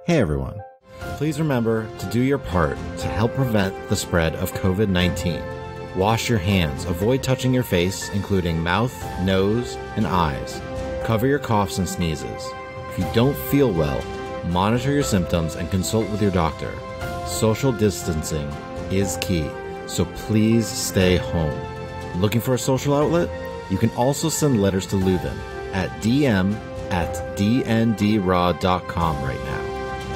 Hey everyone. Please remember to do your part to help prevent the spread of COVID-19. Wash your hands. Avoid touching your face, including mouth, nose, and eyes. Cover your coughs and sneezes. If you don't feel well, monitor your symptoms and consult with your doctor. Social distancing is key, so please stay home. Looking for a social outlet? You can also send letters to Leuven at dm@dndraw.com right now.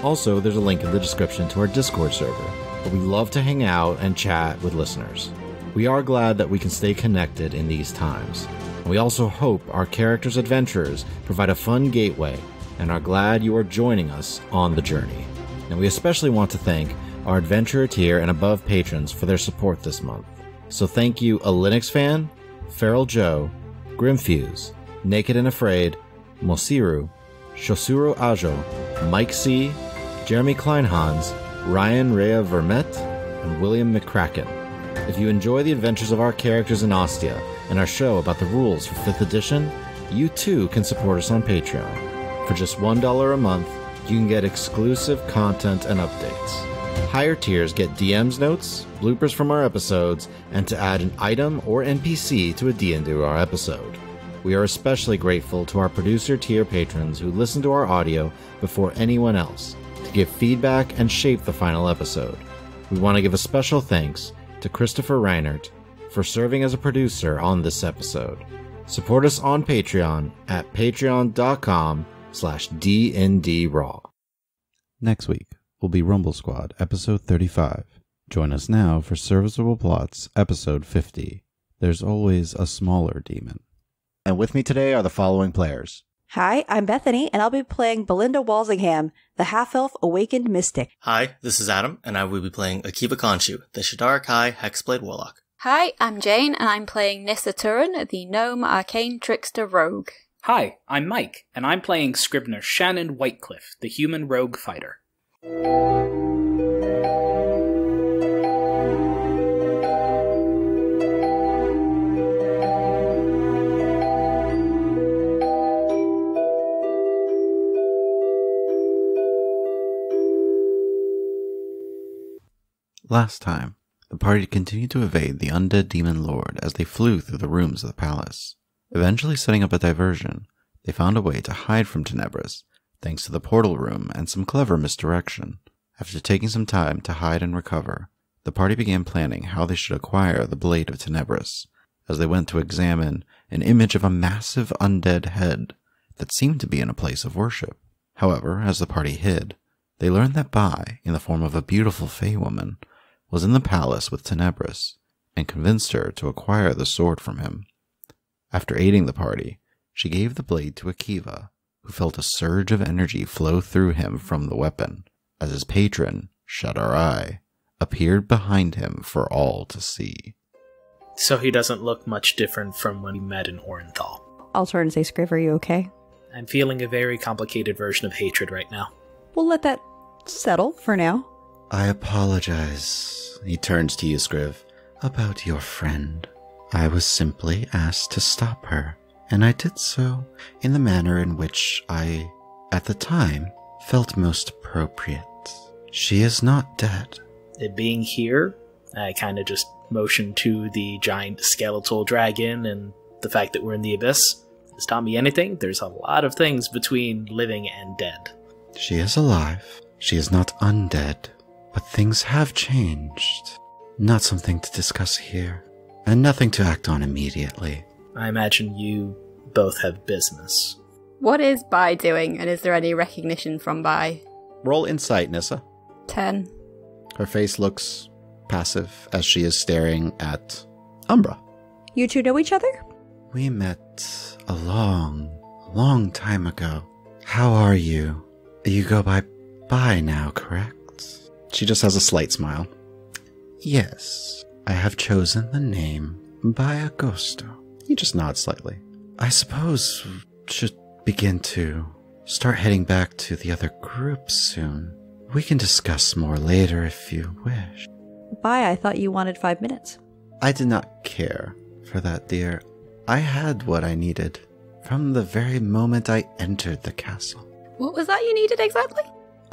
Also, there's a link in the description to our Discord server, where we love to hang out and chat with listeners. We are glad that we can stay connected in these times. And we also hope our characters' adventures provide a fun gateway and are glad you are joining us on the journey. And we especially want to thank our Adventurer tier and above patrons for their support this month. So thank you, a Linux fan, Feral Joe, Grimfuse, Naked and Afraid, Mosiru, Shosuro Ajo, Mike C., Jeremy Kleinhans, Ryan Rea Vermette, and William McCracken. If you enjoy the adventures of our characters in Ostia and our show about the rules for 5th edition, you too can support us on Patreon. For just $1 a month, you can get exclusive content and updates. Higher tiers get DM's notes, bloopers from our episodes, and to add an item or NPC to a D&R episode. We are especially grateful to our producer tier patrons who listen to our audio before anyone else to give feedback and shape the final episode. We want to give a special thanks to Christopher Reinert for serving as a producer on this episode. Support us on Patreon at patreon.com/DNDRaw. Next week will be Rumble Squad, episode 35. Join us now for Serviceable Plots, episode 50. There's always a smaller demon. And with me today are the following players. Hi, I'm Bethany, and I'll be playing Belinda Walsingham, the half-elf awakened mystic. Hi, this is Adam, and I will be playing Akiva Khonshu, the Shadar Kai Hexblade Warlock. Hi, I'm Jane, and I'm playing Nissa Turin, the Gnome Arcane Trickster Rogue. Hi, I'm Mike, and I'm playing Scrivener Shannon Whitecliffe, the Human Rogue Fighter. Last time, the party continued to evade the undead demon lord as they flew through the rooms of the palace. Eventually setting up a diversion, they found a way to hide from Tenebrous, thanks to the portal room and some clever misdirection. After taking some time to hide and recover, the party began planning how they should acquire the Blade of Tenebrous, as they went to examine an image of a massive undead head that seemed to be in a place of worship. However, as the party hid, they learned that Bai, in the form of a beautiful Fey woman, was in the palace with Tenebrous, and convinced her to acquire the sword from him. After aiding the party, she gave the blade to Akiva, who felt a surge of energy flow through him from the weapon, as his patron, Shadarai, appeared behind him for all to see. So he doesn't look much different from when we met in Orenthal. I'll turn and say, Scriv, are you okay? I'm feeling a very complicated version of hatred right now. We'll let that settle for now. I apologize, he turns to you, Scriv, about your friend. I was simply asked to stop her, and I did so in the manner in which I, at the time, felt most appropriate. She is not dead. It being here, I kind of just motioned to the giant skeletal dragon, and the fact that we're in the abyss has taught me anything. There's a lot of things between living and dead. She is alive. She is not undead. But things have changed. Not something to discuss here, and nothing to act on immediately. I imagine you both have business. What is Bai doing, and is there any recognition from Bai? Roll insight, Nissa. 10. Her face looks passive as she is staring at Umbra. You two know each other? We met a long time ago. How are you? You go by Bai now, correct? She just has a slight smile. Yes, I have chosen the name Bai Agosto. He just nods slightly. I suppose we should begin to start heading back to the other group soon. We can discuss more later if you wish. Bye, I thought you wanted 5 minutes. I did not care for that, dear. I had what I needed from the very moment I entered the castle. What was that you needed exactly?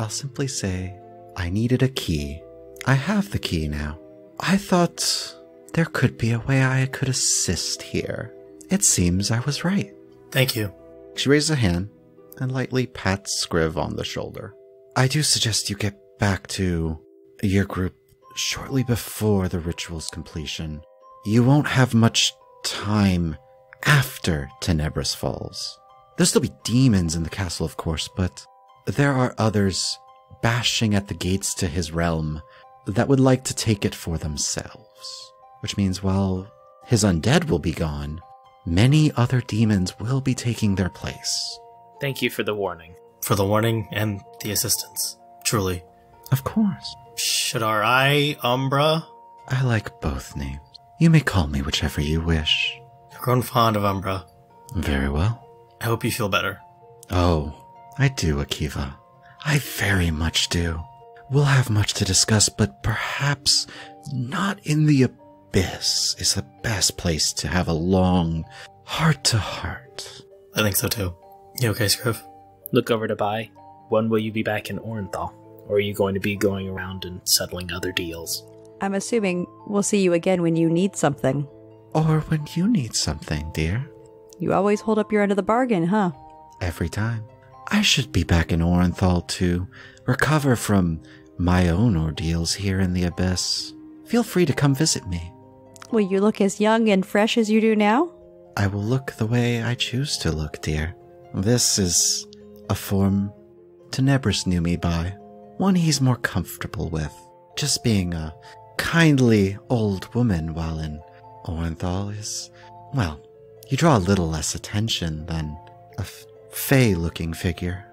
I'll simply say, I needed a key. I have the key now. I thought there could be a way I could assist here. It seems I was right. Thank you. She raises a hand and lightly pats Scriv on the shoulder. I do suggest you get back to your group shortly before the ritual's completion. You won't have much time after Tenebrous falls. There'll still be demons in the castle, of course, but there are others bashing at the gates to his realm that would like to take it for themselves. Which means while his undead will be gone, many other demons will be taking their place. Thank you for the warning. For the warning and the assistance. Truly. Of course. Shadar I, Umbra? I like both names. You may call me whichever you wish. I've grown fond of Umbra. Very well. I hope you feel better. Oh, I do, Akiva. I very much do. We'll have much to discuss, but perhaps not in the abyss is the best place to have a long heart-to-heart. I think so too. You okay, Scriv? Look over to Bai. When will you be back in Orenthal? Or are you going to be going around and settling other deals? I'm assuming we'll see you again when you need something. Or when you need something, dear. You always hold up your end of the bargain, huh? Every time. I should be back in Orenthal to recover from my own ordeals here in the Abyss. Feel free to come visit me. Will you look as young and fresh as you do now? I will look the way I choose to look, dear. This is a form Tenebrous knew me by. One he's more comfortable with. Just being a kindly old woman while in Orenthal is, well, you draw a little less attention than a fey-looking figure.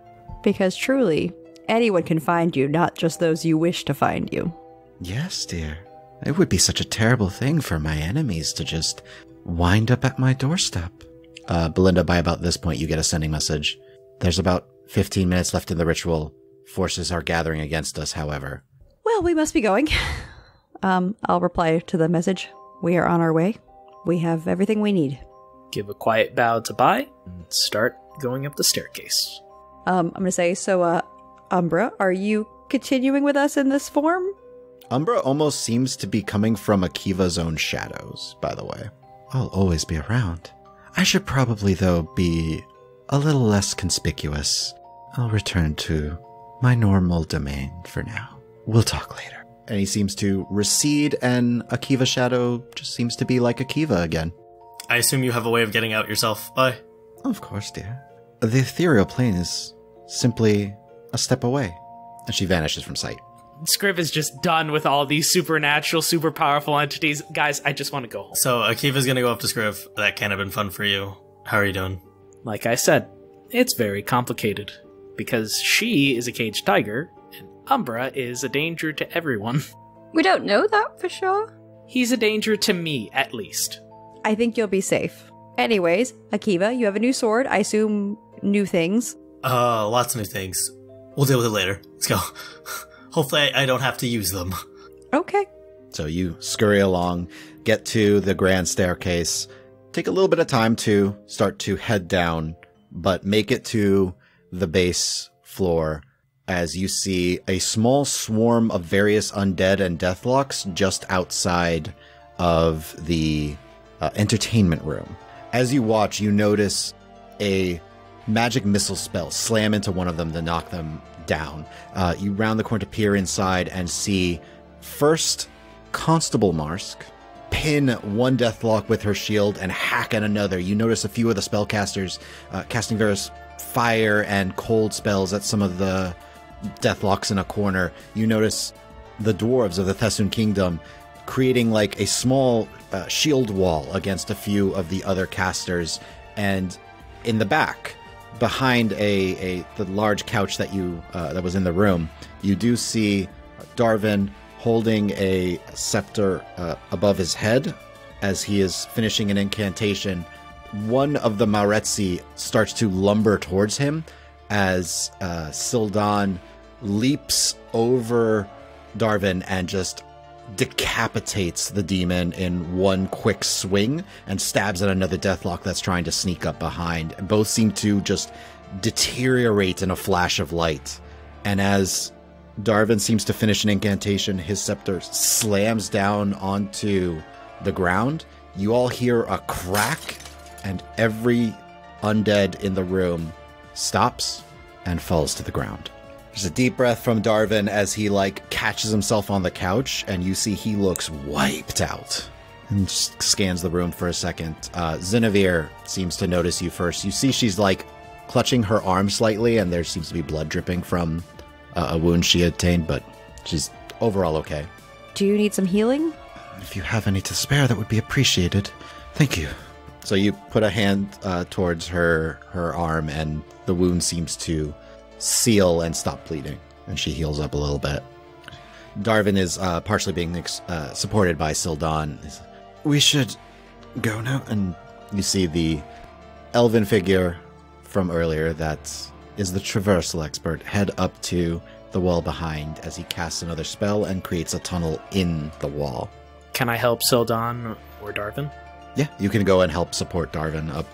Because truly, anyone can find you, not just those you wish to find you. Yes, dear. It would be such a terrible thing for my enemies to just wind up at my doorstep. Belinda, by about this point, you get a sending message. There's about 15 minutes left in the ritual. Forces are gathering against us, however. Well, we must be going. I'll reply to the message. We are on our way. We have everything we need. Give a quiet bow to Bai and start going up the staircase. I'm going to say, so, Umbra, are you continuing with us in this form? Umbra almost seems to be coming from Akiva's own shadows, by the way. I'll always be around. I should probably, though, be a little less conspicuous. I'll return to my normal domain for now. We'll talk later. And he seems to recede, and Akiva's shadow just seems to be like Akiva again. I assume you have a way of getting out yourself, Bye. Of course, dear. The ethereal plane is simply a step away. And she vanishes from sight. Scriv is just done with all these supernatural, super powerful entities. Guys, I just want to go home. So, Akiva's gonna go up to Scriv. That can't have been fun for you. How are you doing? Like I said, it's very complicated. Because she is a caged tiger, and Umbra is a danger to everyone. We don't know that for sure. He's a danger to me, at least. I think you'll be safe. Anyways, Akiva, you have a new sword. I assume new things. Lots of new things. We'll deal with it later. Let's go. Hopefully I don't have to use them. Okay. So you scurry along, get to the grand staircase, take a little bit of time to start to head down, but make it to the base floor as you see a small swarm of various undead and deathlocks just outside of the entertainment room. As you watch, you notice a magic missile spell slam into one of them to knock them down. You round the corner to peer inside and see first Constable Marsk pin one deathlock with her shield and hack at another. You notice a few of the spellcasters casting various fire and cold spells at some of the deathlocks in a corner. You notice the dwarves of the Thessun Kingdom creating like a small shield wall against a few of the other casters. And in the back, behind the large couch that that was in the room, you do see Darvin holding a scepter above his head as he is finishing an incantation. One of the Mauretsi starts to lumber towards him as Sildan leaps over Darvin and just decapitates the demon in one quick swing and stabs at another deathlock that's trying to sneak up behind. Both seem to just deteriorate in a flash of light. And as Darvin seems to finish an incantation, his scepter slams down onto the ground. You all hear a crack, and every undead in the room stops and falls to the ground. There's a deep breath from Darvin as he, catches himself on the couch, and you see he looks wiped out and just scans the room for a second. Zinevere seems to notice you first. You see she's, clutching her arm slightly, and there seems to be blood dripping from a wound she obtained, but she's overall okay. Do you need some healing? If you have any to spare, that would be appreciated. Thank you. So you put a hand towards her arm, and the wound seems to seal and stop bleeding, and she heals up a little bit. Darvin is partially being supported by Sildon. We should go now. And you see the elven figure from earlier that is the traversal expert head up to the wall behind as he casts another spell and creates a tunnel in the wall. Can I help Sildon or Darvin? Yeah, you can go and help support Darvin up.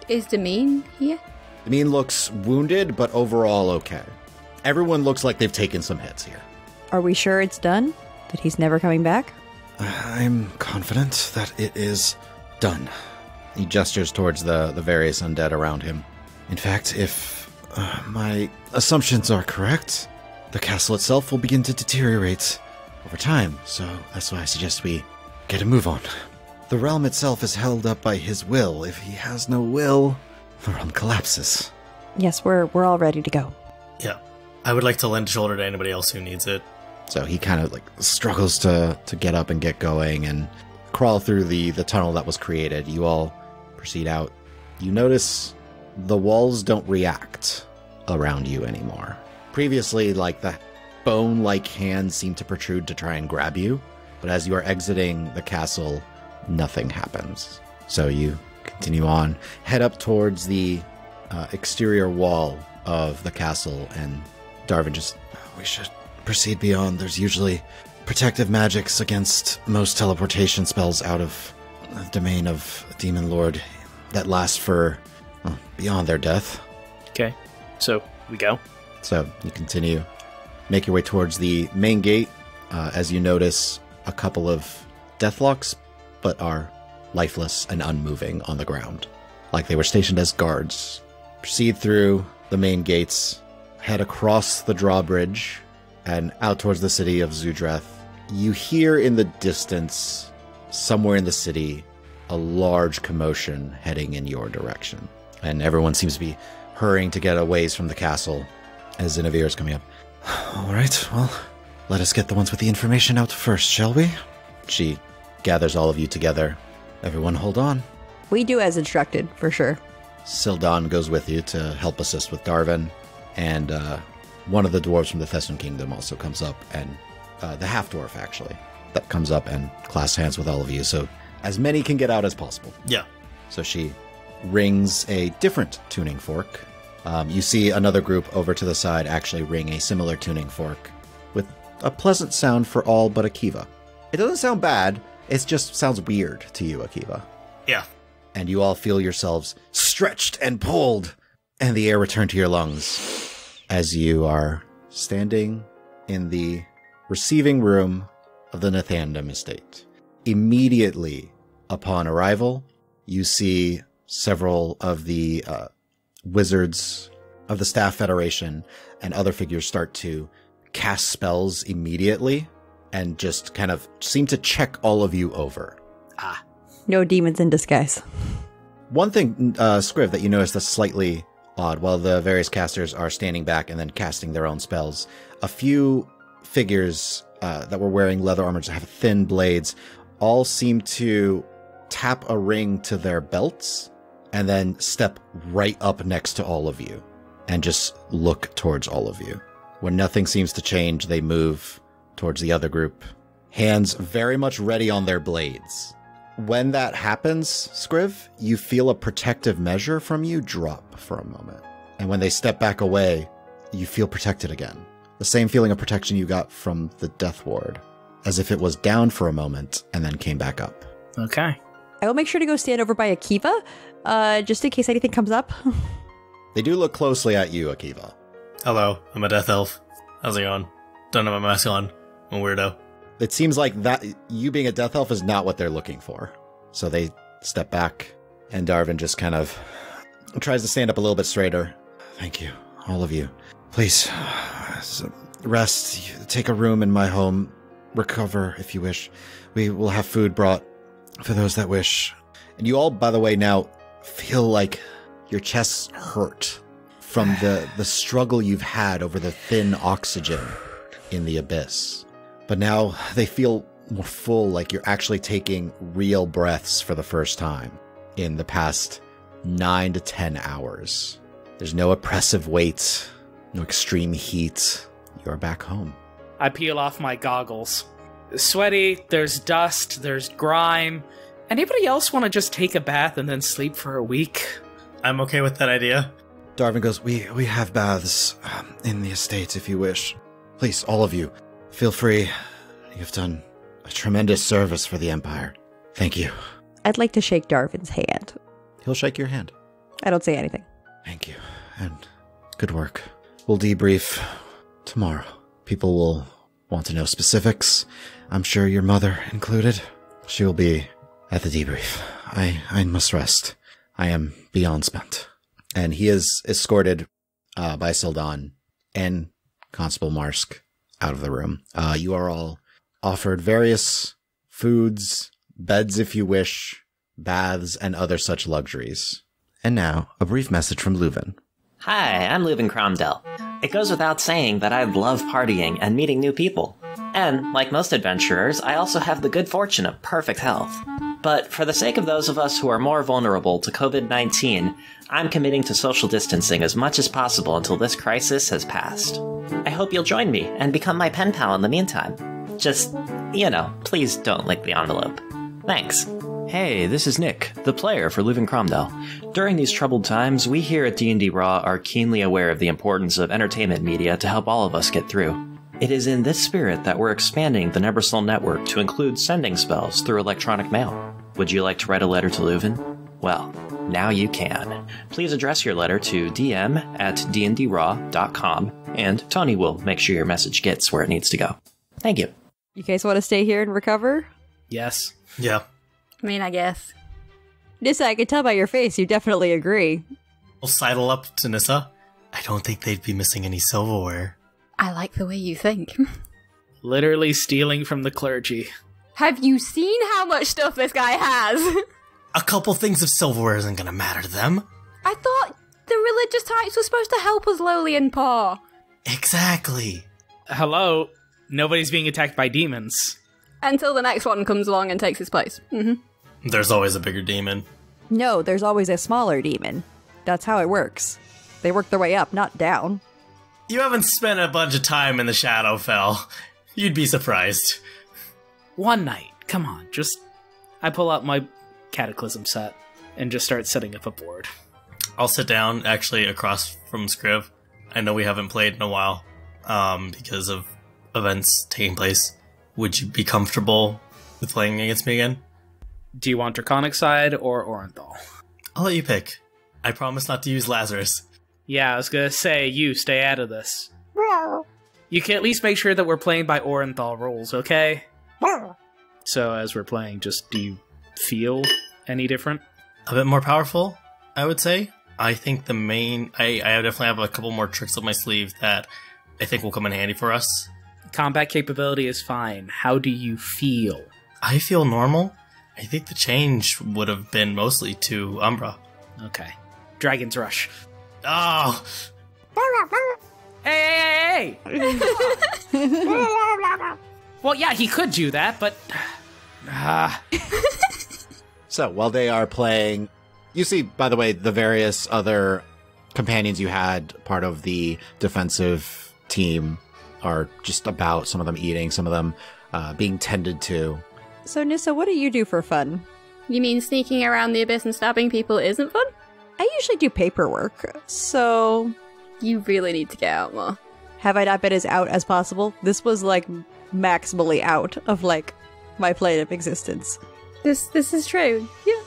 Is Damien here? Damien looks wounded, but overall okay. Everyone looks like they've taken some hits here. Are we sure it's done? That he's never coming back? I'm confident that it is done. He gestures towards the various undead around him. In fact, if my assumptions are correct, the castle itself will begin to deteriorate over time, so that's why I suggest we get a move on. The realm itself is held up by his will. If he has no will, the realm collapses. Yes, we're all ready to go. Yeah. I would like to lend a shoulder to anybody else who needs it. So he kind of struggles to get up and get going and crawl through the tunnel that was created. You all proceed out. You notice the walls don't react around you anymore. Previously, the bone-like hands seem to protrude to try and grab you, but as you are exiting the castle, nothing happens. So you continue on, head up towards the exterior wall of the castle, and Darvin we should proceed beyond. There's usually protective magics against most teleportation spells out of the domain of a demon lord that last for beyond their death. Okay, so we go. So you continue, make your way towards the main gate as you notice a couple of deathlocks, but are lifeless and unmoving on the ground, like they were stationed as guards. Proceed through the main gates, head across the drawbridge, and out towards the city of Zudreth. You hear in the distance, somewhere in the city, a large commotion heading in your direction. And everyone seems to be hurrying to get a ways from the castle as Zinevere is coming up. All right, well, let us get the ones with the information out first, shall we? She gathers all of you together. Everyone hold on. We do as instructed, for sure. Sildon goes with you to help assist with Darvin, and one of the dwarves from the Thesson Kingdom also comes up, and the half-dwarf, actually, that comes up and clasps hands with all of you, so as many can get out as possible. Yeah. So she rings a different tuning fork. You see another group over to the side actually ring a similar tuning fork with a pleasant sound for all but Akiva. It doesn't sound bad, it just sounds weird to you, Akiva. Yeah. And you all feel yourselves stretched and pulled, and the air return to your lungs as you are standing in the receiving room of the Nathandam estate. Immediately upon arrival, you see several of the wizards of the Staff Federation and other figures start to cast spells immediately and just kind of seem to check all of you over. No demons in disguise. One thing, Scriv, that you notice that's slightly odd, while the various casters are standing back and then casting their own spells, a few figures that were wearing leather armor that have thin blades all seem to tap a ring to their belts and then step right up next to all of you and just look towards all of you. When nothing seems to change, they move towards the other group, hands very much ready on their blades. When that happens, Scriv, you feel a protective measure from you drop for a moment. And when they step back away, you feel protected again. The same feeling of protection you got from the Death Ward, as if it was down for a moment and then came back up. Okay. I will make sure to go stand over by Akiva, just in case anything comes up. They do look closely at you, Akiva. Hello, I'm a death elf. How's it going? Don't have my mask on. I'm a weirdo. It seems like that you being a death elf is not what they're looking for. So they step back, and Darvin just kind of tries to stand up a little bit straighter. Thank you, all of you. Please, rest, take a room in my home, recover if you wish. We will have food brought for those that wish. And you all, by the way, now feel like your chests hurt from the struggle you've had over the thin oxygen in the abyss. But now they feel more full, like you're actually taking real breaths for the first time in the past 9 to 10 hours. There's no oppressive weight, no extreme heat. You're back home. I peel off my goggles. Sweaty, there's dust, there's grime. Anybody else want to just take a bath and then sleep for a week? I'm okay with that idea. Darvin goes, we have baths in the estate if you wish. Please, all of you, feel free. You've done a tremendous service for the Empire. Thank you. I'd like to shake Darvin's hand. He'll shake your hand. I don't say anything. Thank you, and good work. We'll debrief tomorrow. People will want to know specifics. I'm sure your mother included. She will be at the debrief. I must rest. I am beyond spent. And he is escorted by Sildon and Constable Marsk out of the room. You are all offered various foods, beds if you wish, baths, and other such luxuries. And now, a brief message from Leuven. Hi, I'm Leuven Cromdell. It goes without saying that I love partying and meeting new people. And, like most adventurers, I also have the good fortune of perfect health. But for the sake of those of us who are more vulnerable to COVID-19, I'm committing to social distancing as much as possible until this crisis has passed. I hope you'll join me and become my pen pal in the meantime. Just, please don't lick the envelope. Thanks. Hey, this is Nick, the player for Leuven Cromdell. During these troubled times, we here at D&D Raw are keenly aware of the importance of entertainment media to help all of us get through. It is in this spirit that we're expanding the Nebersol network to include sending spells through electronic mail. Would you like to write a letter to Leuven? Well, now you can. Please address your letter to dm@dndraw.com, and Tony will make sure your message gets where it needs to go. Thank you. You guys want to stay here and recover? Yes. Yeah. I mean, I guess. Nissa, I can tell by your face you definitely agree. We'll sidle up to Nissa. I don't think they'd be missing any silverware. I like the way you think. Literally stealing from the clergy. Have you seen how much stuff this guy has? A couple things of silverware isn't gonna matter to them. I thought the religious types were supposed to help us lowly and poor. Exactly. Hello? Nobody's being attacked by demons. Until the next one comes along and takes his place. Mm-hmm. There's always a bigger demon. No, there's always a smaller demon. That's how it works. They work their way up, not down. You haven't spent a bunch of time in the Shadowfell. You'd be surprised. One night. Come on, I pull out my Cataclysm set and just start setting up a board. I'll sit down, actually, across from Scriv. I know we haven't played in a while, because of events taking place. Would you be comfortable with playing against me again? Do you want Draconic side or Orenthal? I'll let you pick. I promise not to use Lazarus. Yeah, I was gonna say, you stay out of this. You can at least make sure that we're playing by Orenthal rules, okay? So as we're playing, do you feel any different? A bit more powerful, I would say. I think the main... I definitely have a couple more tricks up my sleeve that I think will come in handy for us. Combat capability is fine. How do you feel? I feel normal. I think the change would have been mostly to Umbra. Okay. Dragon's Rush. Oh! Hey! Well, yeah, he could do that, but... So, while they are playing, you see, by the way, the various other companions you had, part of the defensive team, are just about, some of them eating, some of them being tended to. So, Nissa, what do you do for fun? You mean sneaking around the abyss and stabbing people isn't fun? I usually do paperwork, so... You really need to get out more. Have I not been as out as possible? This was, maximally out of, my plane of existence. This is true. Yeah.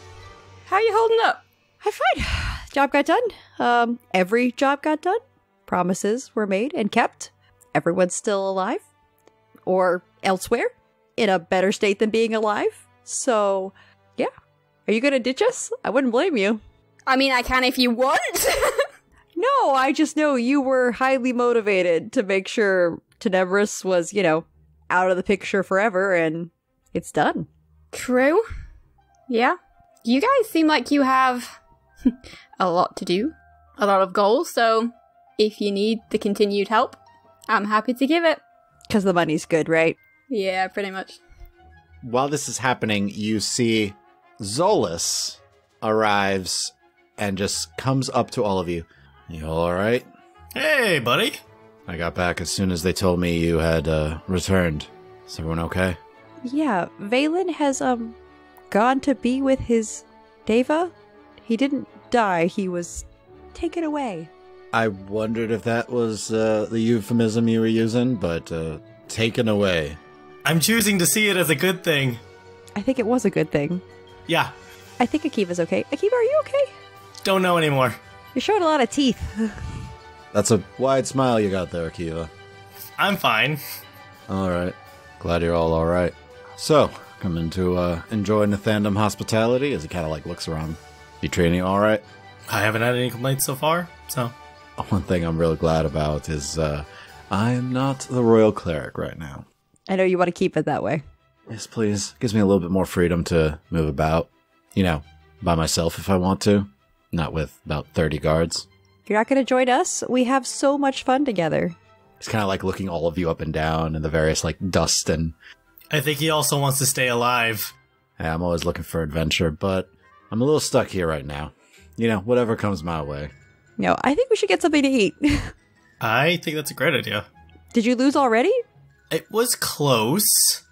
How are you holding up? I'm fine. Job got done. Every job got done. Promises were made and kept. everyone's still alive. Or elsewhere. In a better state than being alive. So, yeah. Are you gonna ditch us? I wouldn't blame you. I mean, I can if you want. No, I just know you were highly motivated to make sure Tenebrous was, out of the picture forever, and it's done. True. Yeah. You guys seem like you have a lot to do. A lot of goals, so if you need the continued help, I'm happy to give it. Because the money's good, right? Yeah, pretty much. While this is happening, you see Zolas arrives and just comes up to all of you. You all right? Hey, buddy. I got back as soon as they told me you had returned. Is everyone okay? Yeah, Valen has, gone to be with his Deva. He didn't die, he was taken away. I wondered if that was the euphemism you were using, but taken away. I'm choosing to see it as a good thing. I think it was a good thing. Yeah. I think Akiva's okay. Akiva, are you okay? Don't know anymore. You're showing a lot of teeth. That's a wide smile you got there, Akiva. I'm fine. All right. Glad you're all right. So, coming to enjoy Nathandam hospitality as he kind of looks around. You treating you all right? I haven't had any complaints so far, so. One thing I'm really glad about is I am not the royal cleric right now. I know you want to keep it that way. Yes, please. Gives me a little bit more freedom to move about. By myself if I want to. Not with about 30 guards. You're not going to join us? We have so much fun together. He's kind of looking all of you up and down and the various dust and... I think he also wants to stay alive. Yeah, I'm always looking for adventure, but I'm a little stuck here right now. Whatever comes my way. No, I think we should get something to eat. I think that's a great idea. Did you lose already? It was close.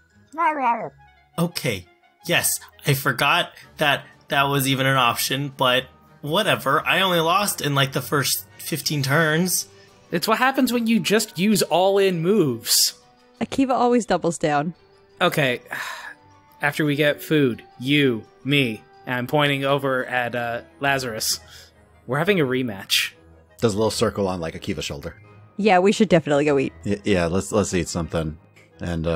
Okay, yes, I forgot that was even an option, but whatever. I only lost in the first 15 turns. It's what happens when you just use all-in moves. Akiva always doubles down. Okay, after we get food, you, me, and I'm pointing over at Lazarus, we're having a rematch. Does a little circle on Akiva's shoulder. Yeah, we should definitely go eat. Yeah, let's eat something. And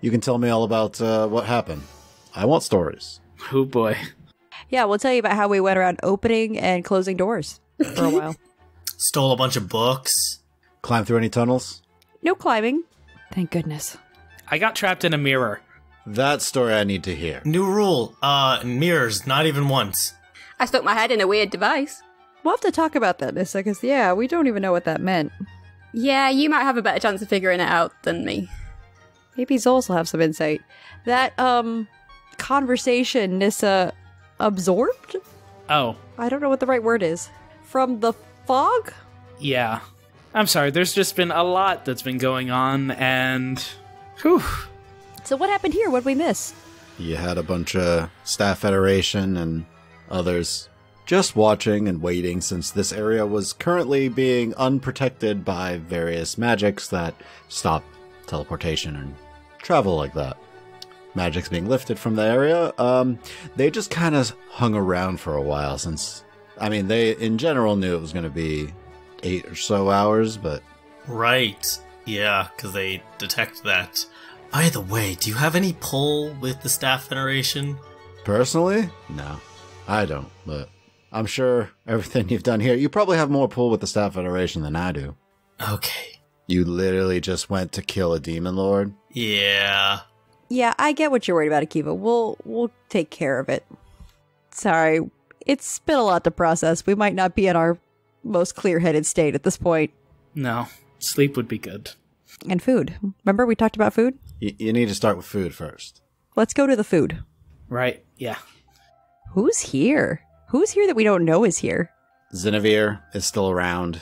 you can tell me all about what happened. I want stories. Oh boy. Yeah, we'll tell you about how we went around opening and closing doors for a while. Stole a bunch of books. Climb through any tunnels? No climbing. Thank goodness. I got trapped in a mirror. That story I need to hear. New rule, mirrors, not even once. I stuck my head in a weird device. We'll have to talk about that, Nissa, because, we don't even know what that meant. Yeah, you might have a better chance of figuring it out than me. Maybe Zols will have some insight. That, conversation Nissa absorbed? Oh. I don't know what the right word is. From the fog? Yeah. I'm sorry, there's just been a lot that's been going on, and... Whew. So what happened here? What'd we miss? You had a bunch of Staff Federation and others just watching and waiting, since this area was currently being unprotected by various magics that stop teleportation and travel like that. Magic's being lifted from the area. They just kind of hung around for a while, since, they in general knew it was going to be 8 or so hours, but... Right. Yeah, because they detect that. By the way, do you have any pull with the Staff Federation? Personally? No, I don't, but I'm sure everything you've done here, you probably have more pull with the Staff Federation than I do. Okay. You literally just went to kill a demon lord? Yeah. Yeah, I get what you're worried about, Akiva. We'll take care of it. Sorry, it's been a lot to process. We might not be in our most clear-headed state at this point. No, sleep would be good. And food. Remember we talked about food? You need to start with food first. Let's go to the food. Right, yeah. Who's here? Who's here that we don't know is here? Zinevere is still around.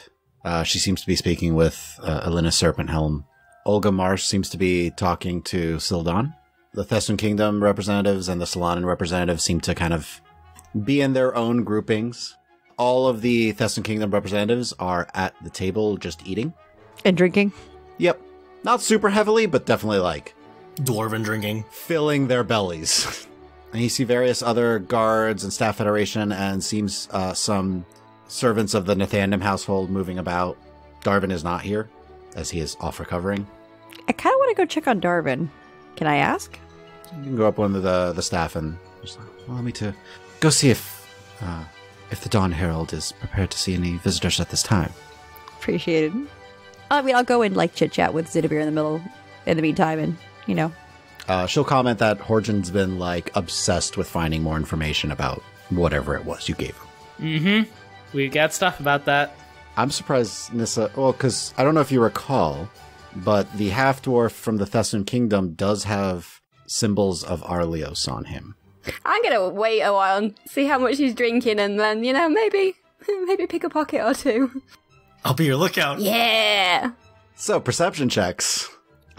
She seems to be speaking with Elena Serpenthelm. Olga Marsh seems to be talking to Sildon. The Thesson Kingdom representatives and the Solanan representatives seem to kind of be in their own groupings. All of the Thesson Kingdom representatives are at the table just eating. And drinking? Yep. Not super heavily, but definitely Dwarven drinking. Filling their bellies. And you see various other guards and Staff Federation and seems some servants of the Nathandam household moving about. Darvin is not here. as he is off recovering. I kind of want to go check on Darvin. Can I ask? You can go up one of the staff and just allow me to go see if the Dawn Herald is prepared to see any visitors at this time. Appreciated. I mean, I'll go and like chit chat with Zidavir in the meantime, and you know. She'll comment that Horgen's been like obsessed with finding more information about whatever it was you gave him. Mm-hmm. We got stuff about that. I'm surprised Nissa, well, because I don't know if you recall, but the half-dwarf from the Thessalon Kingdom does have symbols of Arlios on him. I'm gonna wait a while and see how much he's drinking, and then, maybe pick a pocket or two. I'll be your lookout. Yeah! So, perception checks.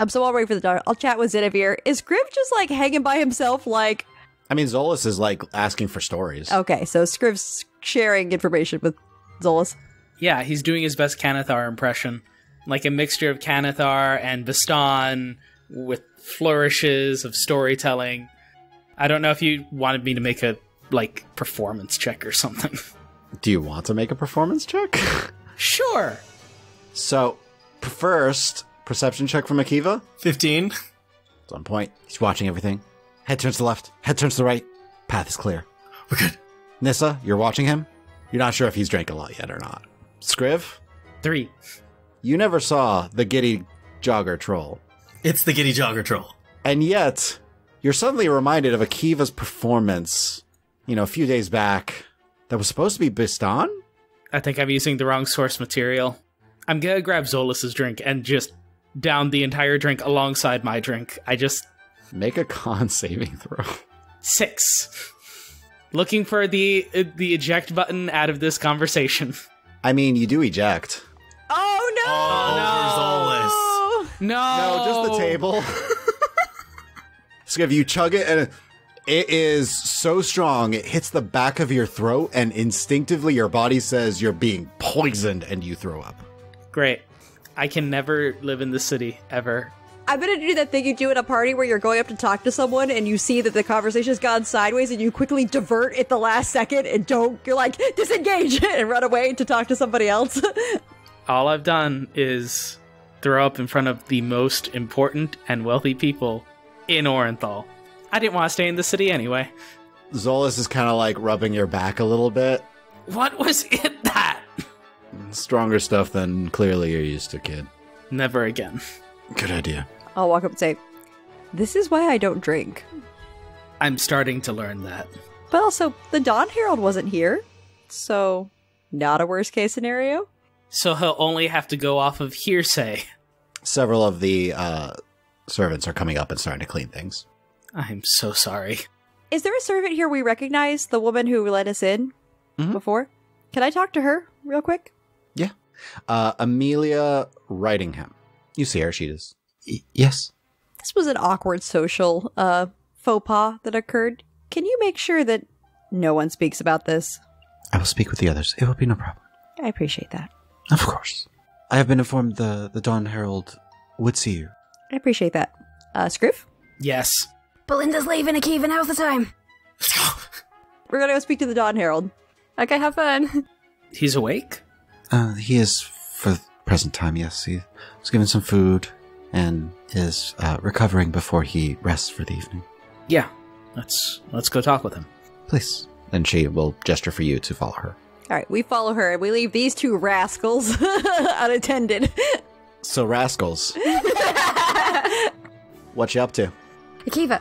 So I'll wait for the dark. I'll chat with Zidavir. Is Scriv just like hanging by himself like... I mean, Zolas is like asking for stories. Okay, so Scriv's sharing information with Zolas. Yeah, he's doing his best Canathar impression. Like a mixture of Canathar and Baston with flourishes of storytelling. I don't know if you wanted me to make a, performance check or something. Do you want to make a performance check? Sure. So, first, perception check from Akiva. 15. It's on point. He's watching everything. Head turns to the left. Head turns to the right. Path is clear. We're good. Nissa, you're watching him. You're not sure if he's drank a lot yet or not. Scriv, 3. you never saw the Giddy Jogger Troll. It's the Giddy Jogger Troll. And yet, you're suddenly reminded of Akiva's performance, a few days back that was supposed to be Baston? I think I'm using the wrong source material. I'm gonna grab Zolas's drink and just down the entire drink alongside my drink. Make a con saving throw. 6. Looking for the eject button out of this conversation. I mean, you do eject. Oh no! Oh, no! No! No, just the table. Scriv, you chug it, and it is so strong, it hits the back of your throat, and instinctively your body says you're being poisoned, and you throw up. Great. I can never live in this city, ever. I'm gonna do that thing you do at a party where you're going up to talk to someone and you see that the conversation's gone sideways and you quickly divert at the last second and you're like, disengage and run away to talk to somebody else. All I've done is throw up in front of the most important and wealthy people in Orenthal. I didn't want to stay in the city anyway. Zolas is kind of like rubbing your back a little bit. What was in that? Stronger stuff than clearly you're used to, kid. Never again. Good idea. I'll walk up and say, this is why I don't drink. I'm starting to learn that. But also, the Dawn Herald wasn't here, so not a worst case scenario. So he'll only have to go off of hearsay. Several of the servants are coming up and starting to clean things. I'm so sorry. Is there a servant here we recognize, the woman who let us in before? Can I talk to her real quick? Yeah. Amelia Wrightingham. You see her, she does. Yes. This was an awkward social faux pas that occurred. Can you make sure that no one speaks about this? I will speak with the others. It will be no problem. I appreciate that. Of course. I have been informed the Dawn Herald would see you. I appreciate that. Scriv? Yes. Belinda's leaving, Akiva, now's the time. Let's go. We're gonna go speak to the Dawn Herald. Okay, have fun. He's awake? He is, for the present time, yes. He was given some food and is recovering before he rests for the evening. Yeah. Let's go talk with him. Please. And she will gesture for you to follow her. All right, we follow her and we leave these two rascals unattended. So, rascals. What you up to? Akiva!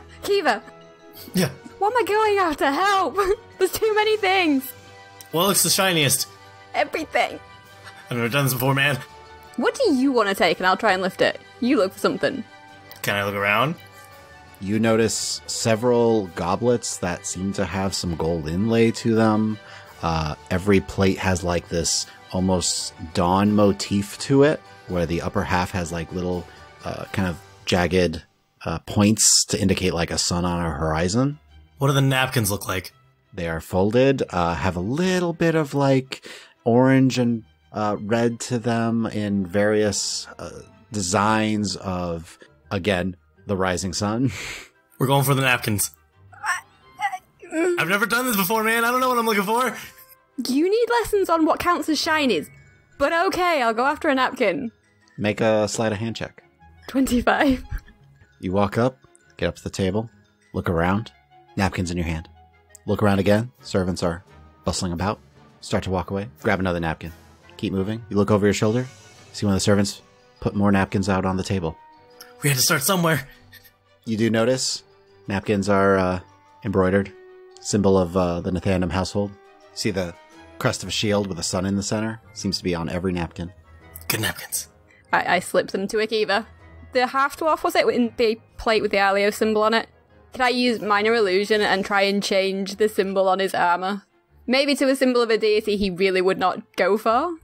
Yeah. What am I going after? Help! There's too many things! What looks the shiniest? Everything! I've never done this before, man. What do you want to take and I'll try and lift it? You look for something. Can I look around? You notice several goblets that seem to have some gold inlay to them. Every plate has like this almost dawn motif to it, where the upper half has like little kind of jagged points to indicate like a sun on a horizon. What do the napkins look like? They are folded, have a little bit of like orange and red to them in various designs of, again, the rising sun. We're going for the napkins. I've never done this before, man. I don't know what I'm looking for. You need lessons on what counts as shinies. But okay, I'll go after a napkin. Make a sleight of hand check. 25. You walk up, get up to the table, look around, napkins in your hand. Look around again, servants are bustling about. Start to walk away, grab another napkin. Keep moving. You look over your shoulder, see one of the servants put more napkins out on the table. We had to start somewhere. You do notice napkins are embroidered, symbol of the Nathanum household. See the crest of a shield with a sun in the center? Seems to be on every napkin. Good napkins. I slip them to Akiva. The half-dwarf, was it, in the plate with the Alio symbol on it? Could I use Minor Illusion and try and change the symbol on his armor? Maybe to a symbol of a deity he really would not go for?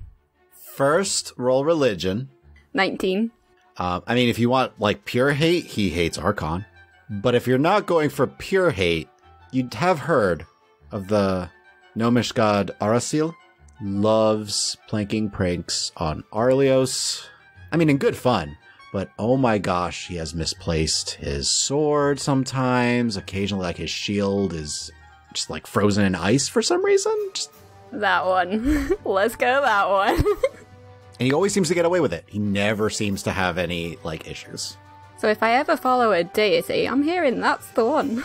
First, roll religion. 19. I mean, if you want, like, pure hate, he hates Archon. But if you're not going for pure hate, you'd have heard of the gnomish god Arasil. Loves planking pranks on Arlios. I mean, in good fun. But oh my gosh, he has misplaced his sword sometimes. Occasionally, like, his shield is just, like, frozen in ice for some reason. Just... That one. Let's go that one. And he always seems to get away with it. He never seems to have any, like, issues. So if I ever follow a deity, I'm hearing that's the one.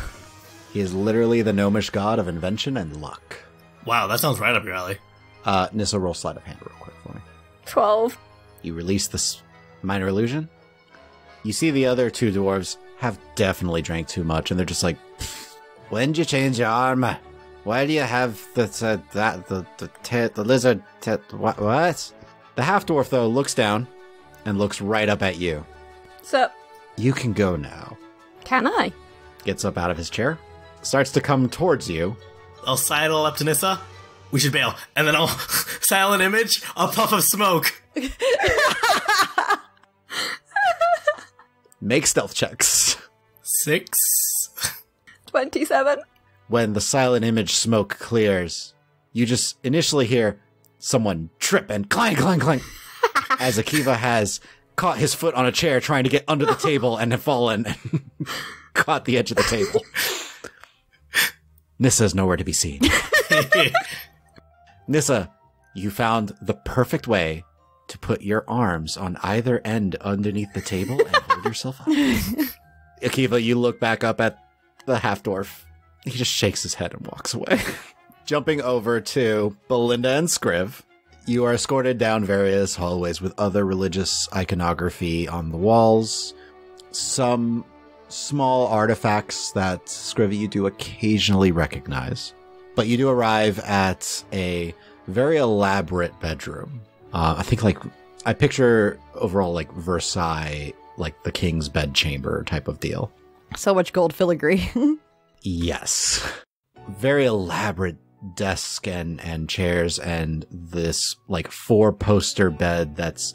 He is literally the gnomish god of invention and luck. Wow, that sounds right up your alley. Nissa, roll sleight of hand real quick for me. 12. You release this minor illusion. You see the other two dwarves have definitely drank too much, and they're just like, when did you change your armor? Why do you have the lizard? What? The half-dwarf, though, looks down and looks right up at you. So, you can go now. Can I? Gets up out of his chair, starts to come towards you. I'll sidle up to Nissa. We should bail. And then I'll silent image a puff of smoke. Make stealth checks. 6. 27. When the silent image smoke clears, you just initially hear someone trip and clang, clang, clang, as Akiva has caught his foot on a chair trying to get under the table and have fallen and caught the edge of the table. Nissa's nowhere to be seen. Nissa, you found the perfect way to put your arms on either end underneath the table and hold yourself up. Akiva, you look back up at the half-dwarf. He just shakes his head and walks away. Jumping over to Belinda and Scriv, you are escorted down various hallways with other religious iconography on the walls. Some small artifacts that, Scriv, you do occasionally recognize. But you do arrive at a very elaborate bedroom. I think, like, I picture overall, like, Versailles, like the king's bedchamber type of deal. So much gold filigree. Yes. Very elaborate desk and chairs, and this, like, 4-poster bed that's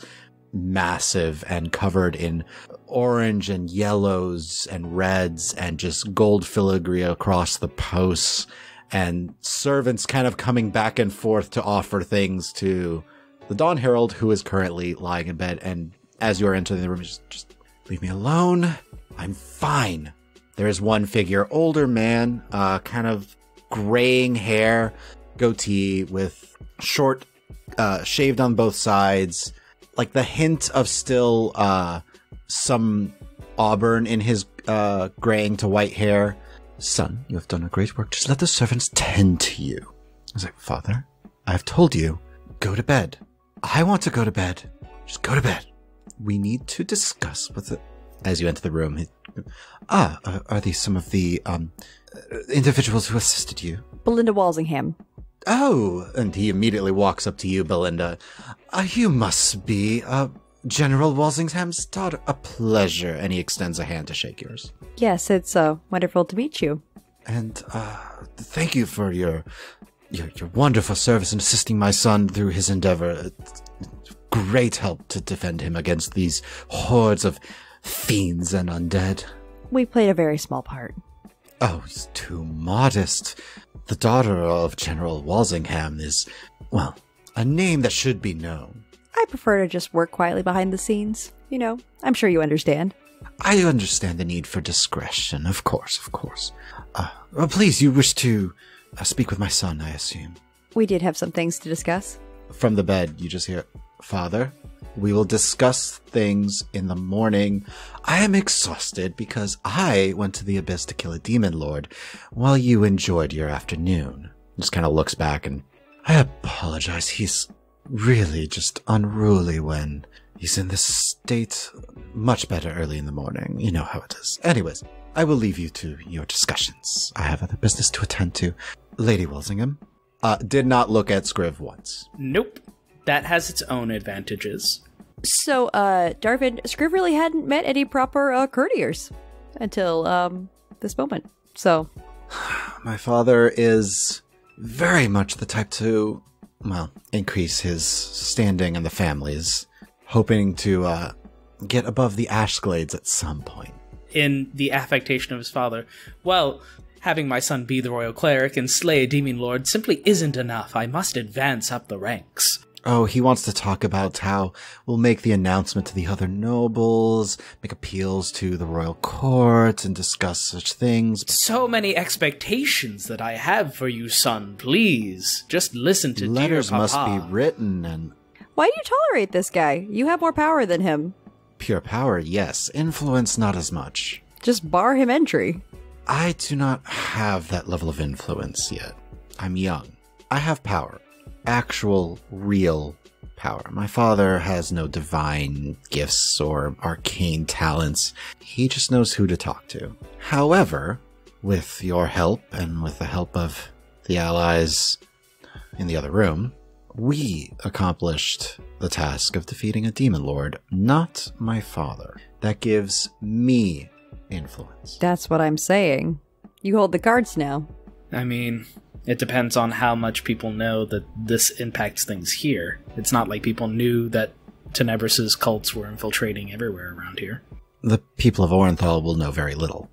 massive and covered in orange and yellows and reds and just gold filigree across the posts, and servants kind of coming back and forth to offer things to the Dawn Herald, who is currently lying in bed. And as you are entering the room, just leave me alone. I'm fine. There is one figure, older man, kind of graying hair, goatee with short, shaved on both sides, like the hint of still some auburn in his graying to white hair. Son, you have done a great work. Just let the servants tend to you. I was like, Father, I have told you, go to bed. I want to go to bed. Just go to bed. We need to discuss with it. As you enter the room, are these some of the individuals who assisted you? Belinda Walsingham. Oh, and he immediately walks up to you, Belinda. You must be General Walsingham's daughter. A pleasure. And he extends a hand to shake yours. Yes, it's wonderful to meet you. And thank you for your wonderful service in assisting my son through his endeavor. It's great help to defend him against these hordes of fiends and undead. We played a very small part. Oh, he's too modest. The daughter of General Walsingham is, well, a name that should be known. I prefer to just work quietly behind the scenes. You know, I'm sure you understand. I understand the need for discretion, of course. Well, please, you wish to speak with my son, I assume. We did have some things to discuss. From the bed, you just hear, Father, We will discuss things in the morning. I am exhausted because I went to the abyss to kill a demon lord while you enjoyed your afternoon. Just kind of looks back and I apologize. He's really just unruly when he's in this state. Much better early in the morning. You know how it is. Anyways, I will leave you to your discussions. I have other business to attend to. Lady Walsingham did not look at Scriv once. Nope. That has its own advantages. So, Darvin, Scriv really hadn't met any proper courtiers until this moment. So, My father is very much the type to, well, increase his standing in the families, hoping to get above the Ashglades at some point. In the affectation of his father, well, having my son be the royal cleric and slay a demon lord simply isn't enough. I must advance up the ranks. Oh, he wants to talk about how we'll make the announcement to the other nobles, make appeals to the royal court, and discuss such things. So many expectations that I have for you, son. Please, just listen to Letters dear must Papa. be written, and why do you tolerate this guy? You have more power than him. pure power, yes. Influence, not as much. Just bar him entry. I do not have that level of influence yet. I'm young. I have power. Actual, real power. My father has no divine gifts or arcane talents. He just knows who to talk to. However, with your help and with the help of the allies in the other room, we accomplished the task of defeating a demon lord, not my father. That gives me influence. That's what I'm saying. You hold the cards now. I mean, it depends on how much people know that this impacts things here. It's not like people knew that Tenebrous' cults were infiltrating everywhere around here. The people of Orenthal will know very little.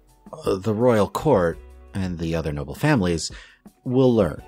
The royal court and the other noble families will learn.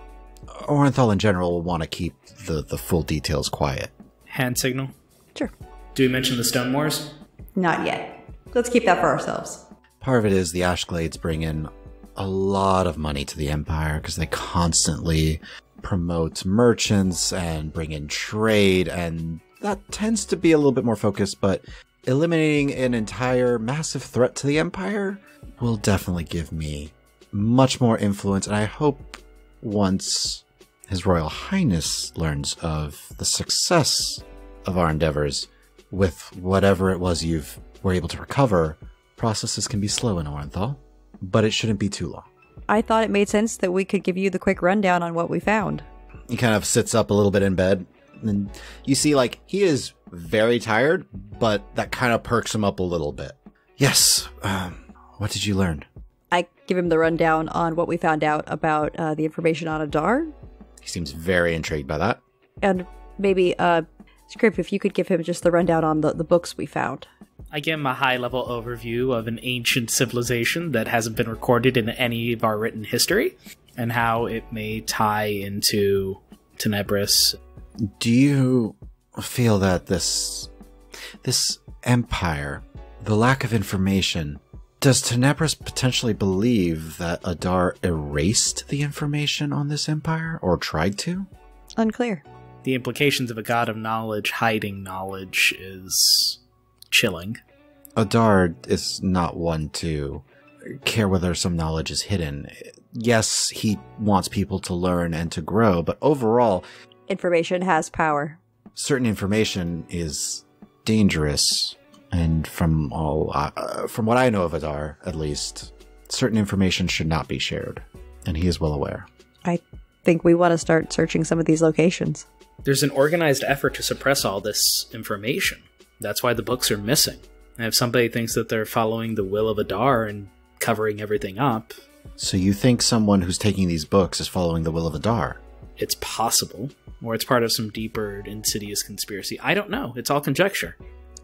Orenthal in general will want to keep the full details quiet. Hand signal? Sure. Do we mention the Stone Moors? Not yet. Let's keep that for ourselves. Part of it is the Ashglades bring in a lot of money to the Empire because they constantly promote merchants and bring in trade, and that tends to be a little bit more focused, but eliminating an entire massive threat to the Empire will definitely give me much more influence, and I hope once His Royal Highness learns of the success of our endeavors with whatever it was you were able to recover, processes can be slow in Orenthal, but it shouldn't be too long. I thought it made sense that we could give you the quick rundown on what we found. He kind of sits up a little bit in bed, and you see, like, he is very tired, but that kind of perks him up a little bit. Yes, what did you learn? I give him the rundown on what we found out about the information on Adar. He seems very intrigued by that. And maybe, Scrip, if you could give him just the rundown on the books we found. I give him a high-level overview of an ancient civilization that hasn't been recorded in any of our written history, and how it may tie into Tenebrous. Do you feel that this empire, the lack of information, does Tenebrous potentially believe that Adar erased the information on this empire, or tried to? Unclear. The implications of a god of knowledge hiding knowledge is chilling. Adar is not one to care whether some knowledge is hidden. Yes, he wants people to learn and to grow, but overall, Information has power. certain information is dangerous. And from what I know of Adar, at least, certain information should not be shared, and he is well aware. I think we want to start searching some of these locations. There's an organized effort to suppress all this information. That's why the books are missing. And if somebody thinks that they're following the will of Adar and covering everything up, So you think someone who's taking these books is following the will of Adar? it's possible. Or it's part of some deeper, insidious conspiracy. I don't know. It's all conjecture.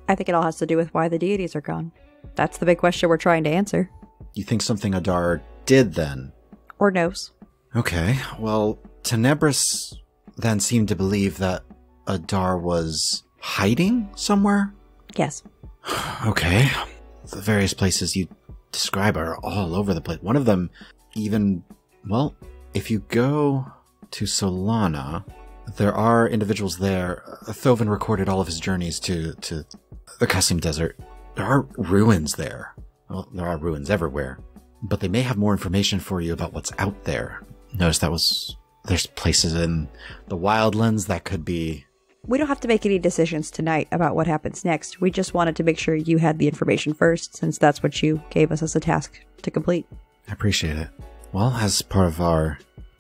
I think it all has to do with why the deities are gone. That's the big question we're trying to answer. You think something Adar did then? Or knows. Okay, well, Tenebrous then seemed to believe that Adar was hiding somewhere? Yes. Okay. The various places you describe are all over the place. One of them even, well, if you go to Solana, There are individuals there. Thovin recorded all of his journeys to the Qasim Desert. There are ruins there. Well, there are ruins everywhere. But they may have more information for you about what's out there. Notice there's places in the Wildlands that could be... We don't have to make any decisions tonight about what happens next. We just wanted to make sure you had the information first, since that's what you gave us as a task to complete. I appreciate it. Well, as part of our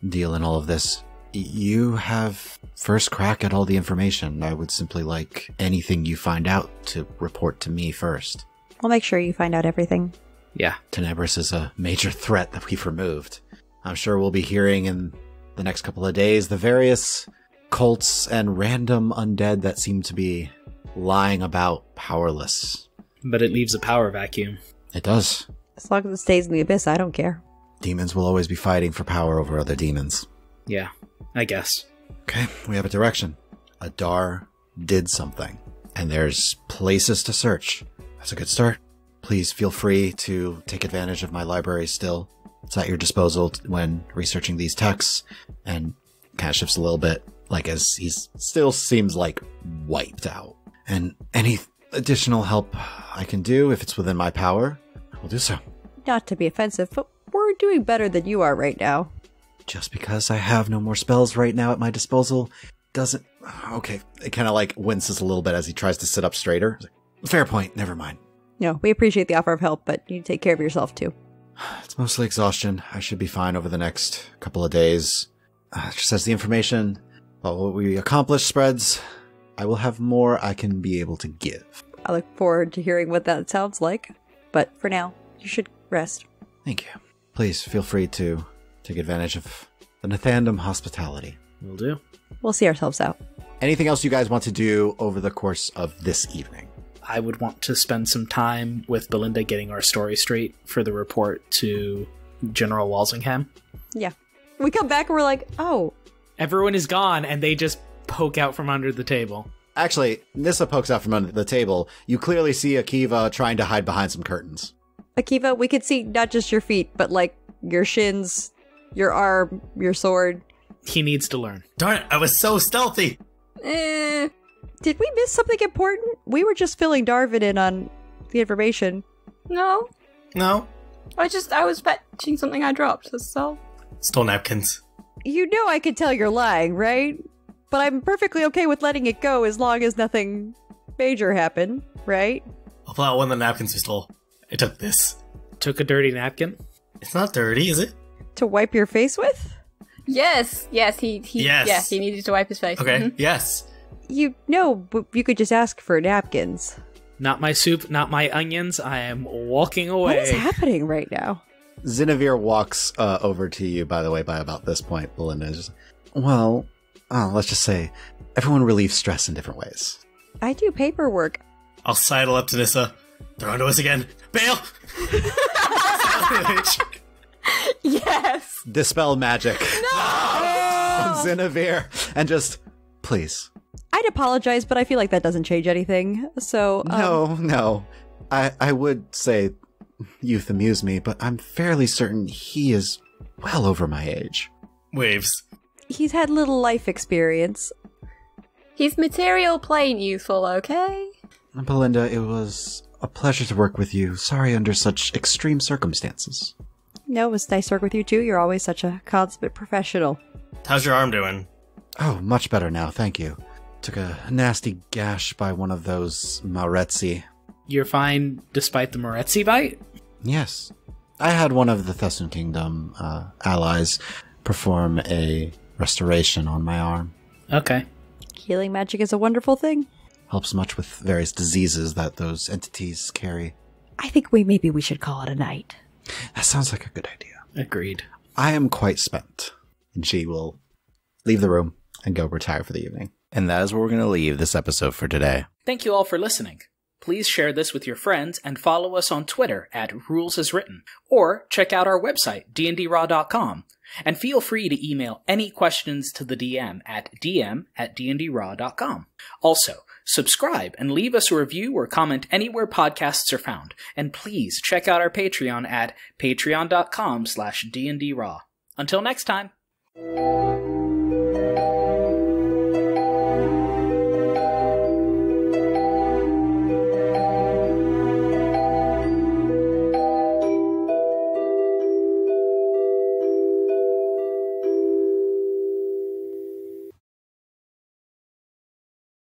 deal in all of this, you have first crack at all the information. I would simply like anything you find out to report to me first. We'll make sure you find out everything. Yeah. Tenebrous is a major threat that we've removed. I'm sure we'll be hearing in the next couple of days the various cults and random undead that seem to be lying about powerless. But it leaves a power vacuum. It does. As long as it stays in the abyss, I don't care. Demons will always be fighting for power over other demons. Yeah, I guess. Okay, we have a direction. Adar did something, and there's places to search. That's a good start. Please feel free to take advantage of my library still. It's at your disposal when researching these texts, and kind of shifts a little bit, like as he still seems like wiped out. And any additional help I can do, if it's within my power, I will do so. Not to be offensive, but we're doing better than you are right now. Just because I have no more spells right now at my disposal doesn't... Okay, it kind of like winces a little bit as he tries to sit up straighter. Fair point, never mind. No, we appreciate the offer of help, but you take care of yourself too. It's mostly exhaustion. I should be fine over the next couple of days. Just as the information about what we accomplish spreads, I will have more I can be able to give. I look forward to hearing what that sounds like, but for now, you should rest. Thank you. Please feel free to take advantage of the Nathandam hospitality. Will do. We'll see ourselves out. Anything else you guys want to do over the course of this evening? I would want to spend some time with Belinda getting our story straight for the report to General Walsingham. Yeah. We come back and we're like, oh. Everyone is gone, and they just poke out from under the table. Actually, Nissa pokes out from under the table. You clearly see Akiva trying to hide behind some curtains. Akiva, we could see not just your feet, but like your shins, your arm, your sword. He needs to learn. Darn it, I was so stealthy! Did we miss something important? We were just filling Darvin in on the information. No. No. I was fetching something I dropped, that's all. Stole napkins. You know I can tell you're lying, right? But I'm perfectly okay with letting it go as long as nothing major happened, right? I'll pull out one of the napkins we stole. I took this. Took a dirty napkin? It's not dirty, is it? To wipe your face with? Yes, he needed to wipe his face. Okay, Mhm. yes. You know, you could just ask for napkins. Not my soup, not my onions. I am walking away. What is happening right now? Zinevere walks over to you, by the way, by about this point. Belinda is just, well, let's just say everyone relieves stress in different ways. I do paperwork. I'll sidle up to Nissa. They're onto us again. Bail! Yes! Dispel magic. No! Zinevere. And just, please. I'd apologize, but I feel like that doesn't change anything. So, No. I would say youth amuse me, but I'm fairly certain he is well over my age. Waves. He's had little life experience. He's material plane youthful, okay? Belinda, it was a pleasure to work with you. Sorry under such extreme circumstances. No, it was nice to work with you too. You're always such a consummate professional. How's your arm doing? Oh, much better now, thank you. Took a nasty gash by one of those Mauretzi. You're fine despite the Moretzi bite? Yes. I had one of the Thesson Kingdom allies perform a restoration on my arm. Okay. Healing magic is a wonderful thing. Helps much with various diseases that those entities carry. I think maybe we should call it a night. That sounds like a good idea. Agreed. I am quite spent. And she will leave the room and go retire for the evening. And that is where we're going to leave this episode for today. Thank you all for listening. Please share this with your friends and follow us on Twitter at RulesAsWritten, or check out our website, dndraw.com. And feel free to email any questions to the DM at dm@dndraw.com. Also, subscribe and leave us a review or comment anywhere podcasts are found. And please check out our Patreon at patreon.com/dndraw. Until next time.